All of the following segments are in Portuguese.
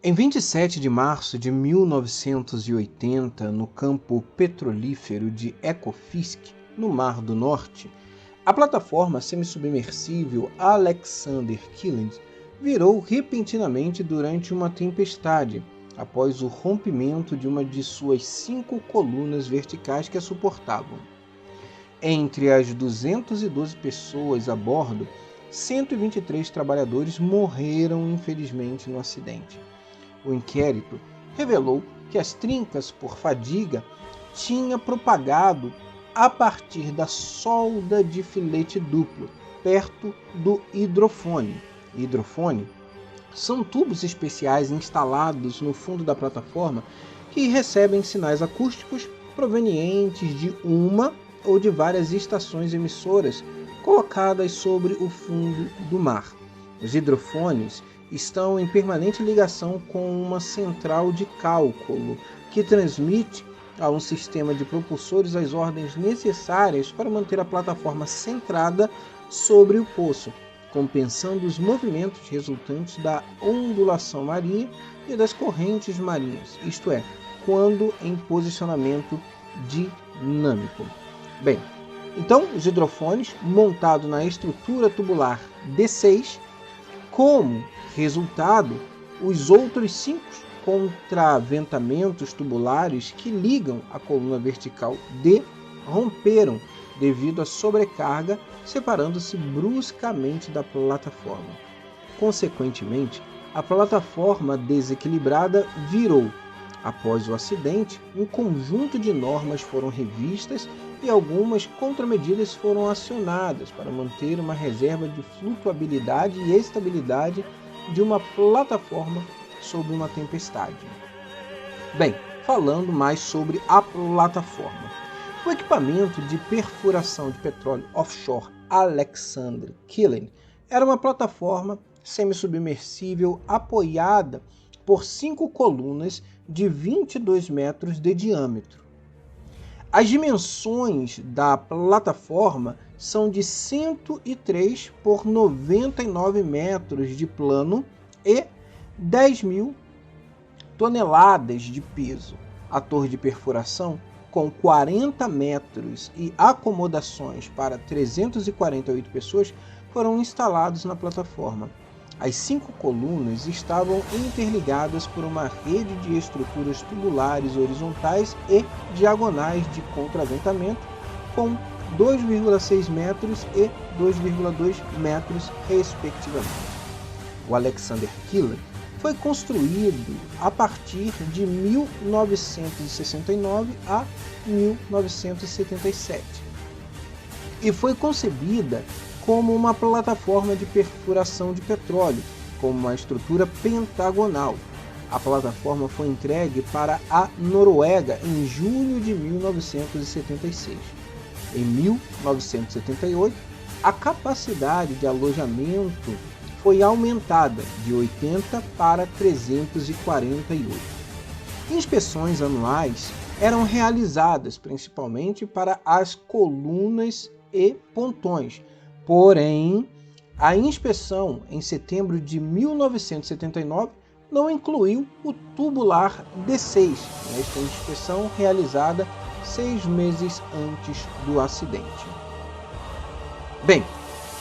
Em 27 de março de 1980, no campo petrolífero de Ekofisk, no Mar do Norte, a plataforma semissubmersível Alexander Killing virou repentinamente durante uma tempestade, após o rompimento de uma de suas 5 colunas verticais que a suportavam. Entre as 212 pessoas a bordo, 123 trabalhadores morreram infelizmente no acidente. O inquérito revelou que as trincas por fadiga tinham propagado a partir da solda de filete duplo, perto do hidrofone. Hidrofone são tubos especiais instalados no fundo da plataforma que recebem sinais acústicos provenientes de uma ou de várias estações emissoras colocadas sobre o fundo do mar. Os hidrofones estão em permanente ligação com uma central de cálculo que transmite a um sistema de propulsores as ordens necessárias para manter a plataforma centrada sobre o poço, compensando os movimentos resultantes da ondulação marinha e das correntes marinhas, isto é, quando em posicionamento dinâmico. Bem, então os hidrofones montados na estrutura tubular D6, como resultado, os outros 5 contraventamentos tubulares que ligam a coluna vertical D romperam devido à sobrecarga, separando-se bruscamente da plataforma. Consequentemente, a plataforma desequilibrada virou. Após o acidente, um conjunto de normas foram revistas e algumas contramedidas foram acionadas para manter uma reserva de flutuabilidade e estabilidade de uma plataforma sob uma tempestade. Bem, falando mais sobre a plataforma. O equipamento de perfuração de petróleo offshore Alexander Killing era uma plataforma semissubmersível apoiada por 5 colunas de 22 metros de diâmetro. As dimensões da plataforma são de 103 por 99 metros de plano e 10.000 toneladas de peso. A torre de perfuração, com 40 metros e acomodações para 348 pessoas, foram instalados na plataforma. As 5 colunas estavam interligadas por uma rede de estruturas tubulares horizontais e diagonais de contraventamento com 2,6 metros e 2,2 metros, respectivamente. O Alexander Killing foi construído a partir de 1969 a 1977 e foi concebida como uma plataforma de perfuração de petróleo, com uma estrutura pentagonal. A plataforma foi entregue para a Noruega em junho de 1976. Em 1978, a capacidade de alojamento foi aumentada de 80 para 348. Inspeções anuais eram realizadas principalmente para as colunas e pontões. Porém, a inspeção em setembro de 1979 não incluiu o tubular D6, nesta inspeção realizada 6 meses antes do acidente. Bem,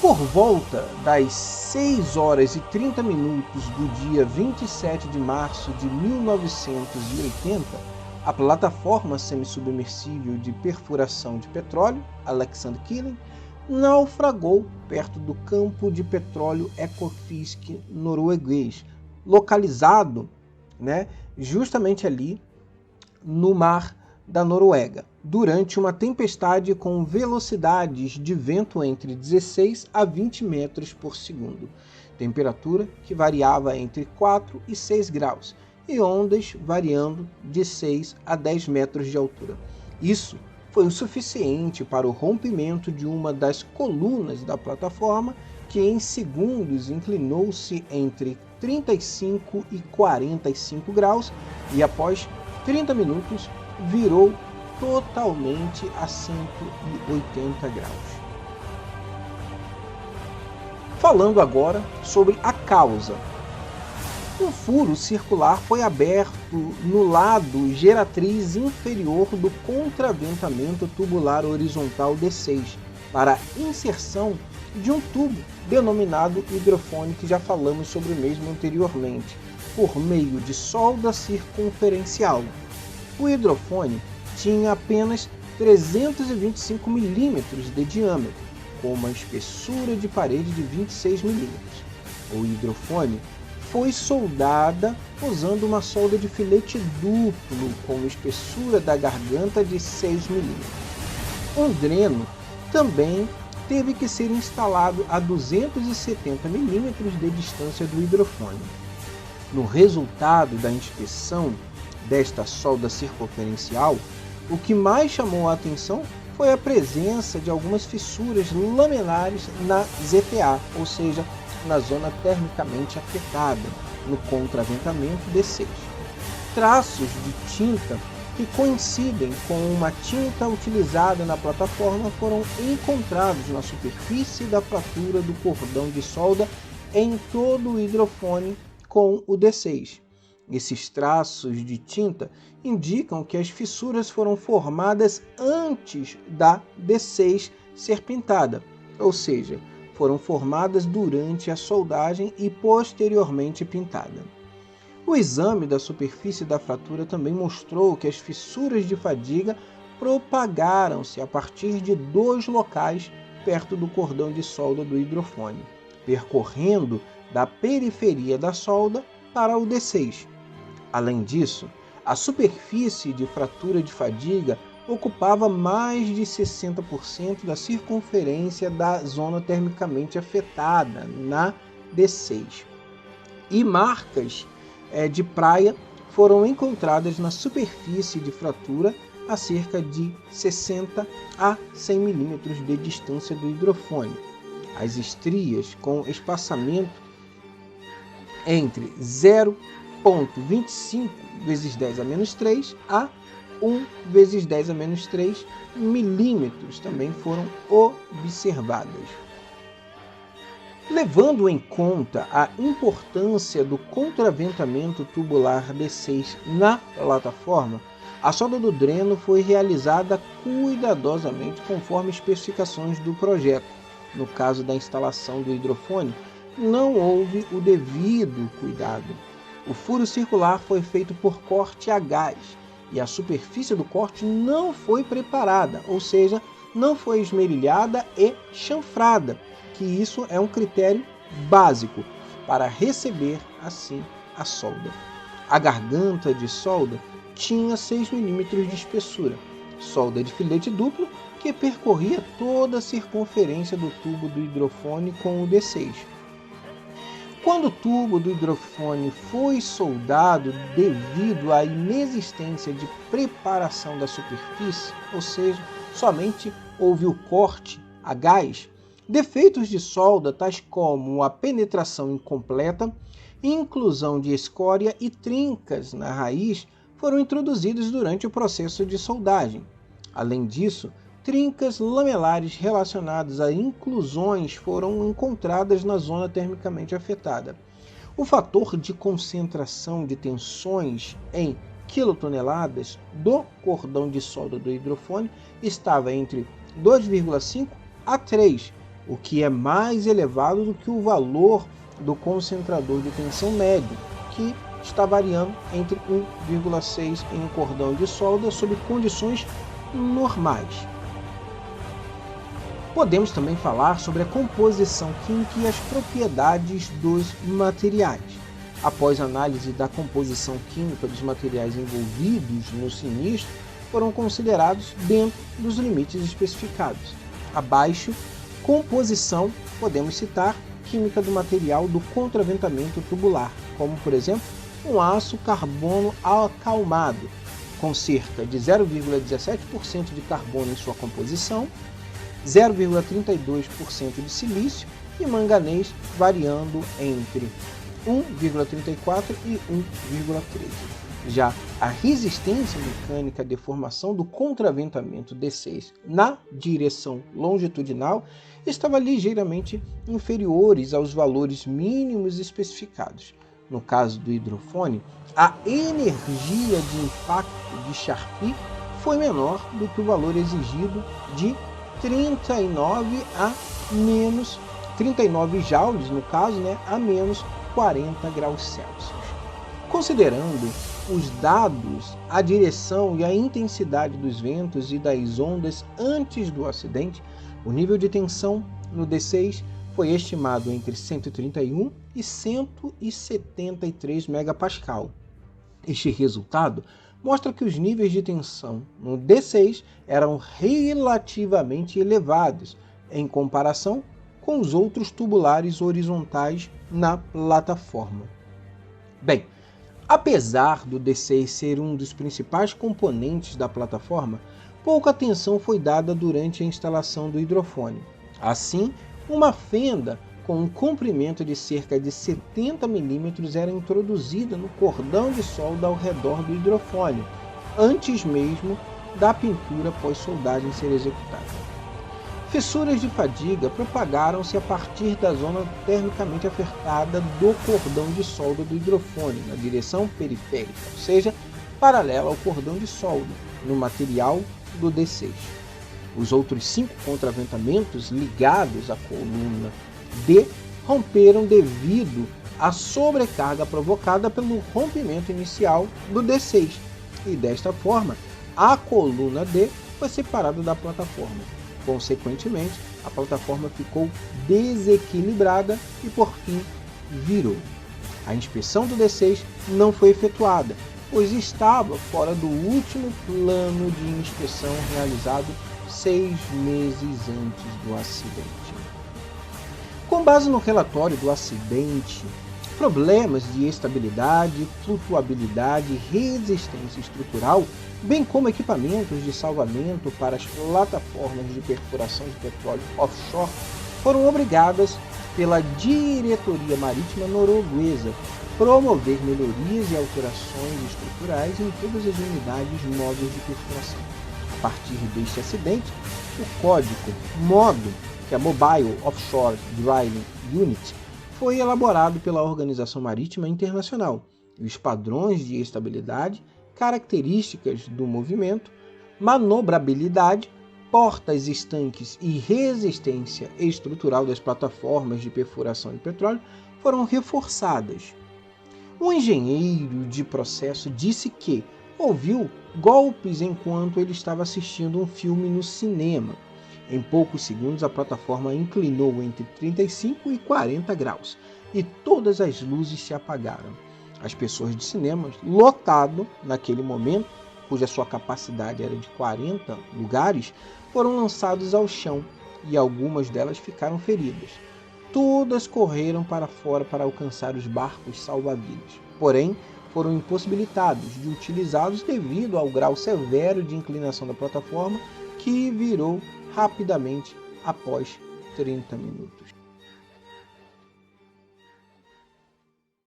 por volta das 6 horas e 30 minutos do dia 27 de março de 1980, a plataforma semissubmersível de perfuração de petróleo, Alexander Killing, naufragou perto do campo de petróleo Ekofisk norueguês, localizado, justamente ali no Mar da Noruega, durante uma tempestade com velocidades de vento entre 16 a 20 metros por segundo, temperatura que variava entre 4 e 6 graus e ondas variando de 6 a 10 metros de altura. Isso foi o suficiente para o rompimento de uma das colunas da plataforma, que em segundos inclinou-se entre 35 e 45 graus e após 30 minutos virou totalmente a 180 graus. Falando agora sobre a causa. Um furo circular foi aberto no lado geratriz inferior do contraventamento tubular horizontal D6 para a inserção de um tubo denominado hidrofone, que já falamos sobre o mesmo anteriormente, por meio de solda circunferencial. O hidrofone tinha apenas 325 mm de diâmetro, com uma espessura de parede de 26 mm. O hidrofone foi soldada usando uma solda de filete duplo com espessura da garganta de 6 mm. Um dreno também teve que ser instalado a 270 mm de distância do hidrofone. No resultado da inspeção desta solda circunferencial, o que mais chamou a atenção foi a presença de algumas fissuras lamelares na ZTA, ou seja, na zona termicamente afetada, no contraventamento D6. Traços de tinta que coincidem com uma tinta utilizada na plataforma foram encontrados na superfície da fratura do cordão de solda em todo o hidrofone com o D6. Esses traços de tinta indicam que as fissuras foram formadas antes da D6 ser pintada, ou seja, foram formadas durante a soldagem e posteriormente pintada. O exame da superfície da fratura também mostrou que as fissuras de fadiga propagaram-se a partir de 2 locais perto do cordão de solda do hidrofone, percorrendo da periferia da solda para o D6. Além disso, a superfície de fratura de fadiga ocupava mais de 60% da circunferência da zona termicamente afetada na D6. E marcas de praia foram encontradas na superfície de fratura a cerca de 60 a 100 mm de distância do hidrofone. As estrias com espaçamento entre 0,25 vezes 10 a menos 3 a 1 vezes 10 a menos 3 milímetros também foram observadas. Levando em conta a importância do contraventamento tubular D6 na plataforma, a solda do dreno foi realizada cuidadosamente conforme especificações do projeto. No caso da instalação do hidrofone, não houve o devido cuidado. O furo circular foi feito por corte a gás e a superfície do corte não foi preparada, ou seja, não foi esmerilhada e chanfrada, que isso é um critério básico para receber assim a solda. A garganta de solda tinha 6 mm de espessura, solda de filete duplo que percorria toda a circunferência do tubo do hidrofone com o D6. Quando o tubo do hidrofone foi soldado devido à inexistência de preparação da superfície, ou seja, somente houve o corte a gás, defeitos de solda tais como a penetração incompleta, inclusão de escória e trincas na raiz foram introduzidos durante o processo de soldagem. Além disso, trincas lamelares relacionadas a inclusões foram encontradas na zona termicamente afetada. O fator de concentração de tensões em quilotoneladas do cordão de solda do hidrofone estava entre 2,5 a 3, o que é mais elevado do que o valor do concentrador de tensão médio, que está variando entre 1,6 em um cordão de solda sob condições normais. Podemos também falar sobre a composição química e as propriedades dos materiais. Após análise da composição química dos materiais envolvidos no sinistro, foram considerados dentro dos limites especificados. Abaixo, composição, podemos citar química do material do contraventamento tubular, como por exemplo, um aço carbono acalmado, com cerca de 0,17% de carbono em sua composição, 0,32% de silício e manganês, variando entre 1,34 e 1,13. Já a resistência mecânica à deformação do contraventamento D6 na direção longitudinal estava ligeiramente inferiores aos valores mínimos especificados. no caso do hidrofone, a energia de impacto de Charpy foi menor do que o valor exigido de 39 joules, no caso, a menos 40 graus Celsius. Considerando os dados, a direção e a intensidade dos ventos e das ondas antes do acidente, o nível de tensão no D6 foi estimado entre 131 e 173 megapascal. Este resultado mostra que os níveis de tensão no D6 eram relativamente elevados em comparação com os outros tubulares horizontais na plataforma. Bem, apesar do D6 ser um dos principais componentes da plataforma, pouca atenção foi dada durante a instalação do hidrofone. Assim, uma fenda com um comprimento de cerca de 70 mm era introduzida no cordão de solda ao redor do hidrofone, antes mesmo da pintura pós-soldagem ser executada. Fissuras de fadiga propagaram-se a partir da zona termicamente afetada do cordão de solda do hidrofone, na direção periférica, ou seja, paralela ao cordão de solda, no material do D6. Os outros 5 contraventamentos ligados à coluna D romperam devido à sobrecarga provocada pelo rompimento inicial do D6, e desta forma, a coluna D foi separada da plataforma. Consequentemente, a plataforma ficou desequilibrada e, por fim, virou. A inspeção do D6 não foi efetuada, pois estava fora do último plano de inspeção realizado 6 meses antes do acidente. Com base no relatório do acidente, problemas de estabilidade, flutuabilidade e resistência estrutural, bem como equipamentos de salvamento para as plataformas de perfuração de petróleo offshore, foram obrigadas pela Diretoria Marítima Norueguesa promover melhorias e alterações estruturais em todas as unidades móveis de perfuração. A partir deste acidente, o código MODO, que é Mobile Offshore Drilling Unit, foi elaborado pela Organização Marítima Internacional, e os padrões de estabilidade, características do movimento, manobrabilidade, portas estanques e resistência estrutural das plataformas de perfuração de petróleo foram reforçadas. Um engenheiro de processo disse que ouviu golpes enquanto ele estava assistindo um filme no cinema. Em poucos segundos, a plataforma inclinou entre 35 e 40 graus e todas as luzes se apagaram. As pessoas de cinema, lotado naquele momento, cuja sua capacidade era de 40 lugares, foram lançados ao chão e algumas delas ficaram feridas. Todas correram para fora para alcançar os barcos salva-vidas. Porém, foram impossibilitados de utilizá-los devido ao grau severo de inclinação da plataforma, que virou rapidamente após 30 minutos.